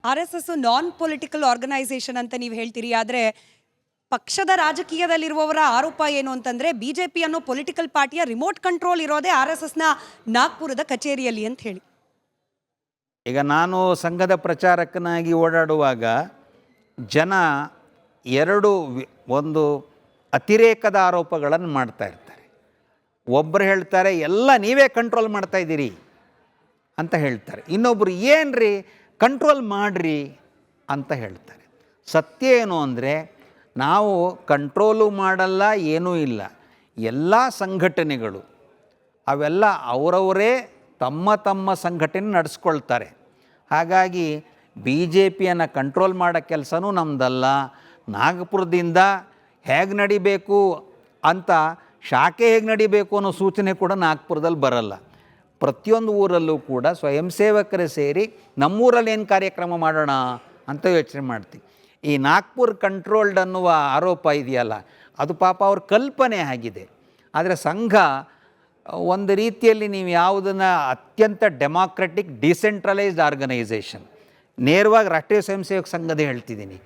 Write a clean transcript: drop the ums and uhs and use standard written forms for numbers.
RSS ನಾನ್ political organisation ಅಂತ ನೀವು ಹೇಳ್ತೀರಿ. ಆದರೆ ಪಕ್ಷದ ರಾಜಕೀಯದಲ್ಲಿರುವವರ ಆರೋಪ ಏನು ಅಂತಂದ್ರೆ ಬಿಜೆಪಿ ಅನ್ನೋ ಪೊಲಿಟಿಕಲ್ ಪಾರ್ಟಿಯ ರಿಮೋಟ್ ಕಂಟ್ರೋಲ್ ಇರೋದೇ RSSನ ನಾಗ್ಪುರದ ಕಚೇರಿಯಲ್ಲಿ ಅಂತ ಹೇಳಿ. ಈಗ ನಾನು ಸಂಘದ ಪ್ರಚಾರಕನಾಗಿ ಓಡಾಡುವಾಗ ಜನ ಒಂದು ಅತಿರೇಕದ ಆರೋಪಗಳನ್ನು ಮಾಡ್ತಾ ಇರ್ತಾರೆ. ಒಬ್ಬರು ಹೇಳ್ತಾರೆ ಎಲ್ಲ ನೀವೇ ಕಂಟ್ರೋಲ್ ಮಾಡ್ತಾ ಇದ್ದೀರಿ ಅಂತ ಹೇಳ್ತಾರೆ, ಇನ್ನೊಬ್ಬರು ಏನ್ರಿ ಕಂಟ್ರೋಲ್ ಮಾಡಿರಿ ಅಂತ ಹೇಳ್ತಾರೆ. ಸತ್ಯ ಏನು ಅಂದರೆ ನಾವು ಕಂಟ್ರೋಲು ಮಾಡಲ್ಲ, ಏನೂ ಇಲ್ಲ. ಎಲ್ಲ ಸಂಘಟನೆಗಳು ಅವೆಲ್ಲ ಅವರವರೇ ತಮ್ಮ ತಮ್ಮ ಸಂಘಟನೆ ನಡೆಸ್ಕೊಳ್ತಾರೆ. ಹಾಗಾಗಿ ಬಿ ಜೆ ಪಿಯನ್ನು ಕಂಟ್ರೋಲ್ ಮಾಡೋ ಕೆಲಸನೂ ನಮ್ಮದಲ್ಲ. ನಾಗಪುರದಿಂದ ಹೇಗೆ ನಡಿಬೇಕು ಅಂತ ಶಾಖೆ ಹೇಗೆ ನಡಿಬೇಕು ಅನ್ನೋ ಸೂಚನೆ ಕೂಡ ನಾಗ್ಪುರದಲ್ಲಿ ಬರಲ್ಲ. ಪ್ರತಿಯೊಂದು ಊರಲ್ಲೂ ಕೂಡ ಸ್ವಯಂ ಸೇವಕರೇ ಸೇರಿ ನಮ್ಮೂರಲ್ಲಿ ಏನು ಕಾರ್ಯಕ್ರಮ ಮಾಡೋಣ ಅಂತ ಯೋಚನೆ ಮಾಡ್ತೀವಿ. ಈ ನಾಗ್ಪುರ್ ಕಂಟ್ರೋಲ್ಡ್ ಅನ್ನುವ ಆರೋಪ ಇದೆಯಲ್ಲ, ಅದು ಪಾಪ ಅವ್ರ ಕಲ್ಪನೆ ಆಗಿದೆ. ಆದರೆ ಸಂಘ ಒಂದು ರೀತಿಯಲ್ಲಿ ನೀವು ಯಾವುದನ್ನು ಅತ್ಯಂತ ಡೆಮಾಕ್ರೆಟಿಕ್ ಡಿಸೆಂಟ್ರಲೈಸ್ಡ್ ಆರ್ಗನೈಸೇಷನ್, ನೇರವಾಗಿ ರಾಷ್ಟ್ರೀಯ ಸ್ವಯಂ ಸೇವಕ ಸಂಘದೇ ಹೇಳ್ತಿದ್ದೀನಿ,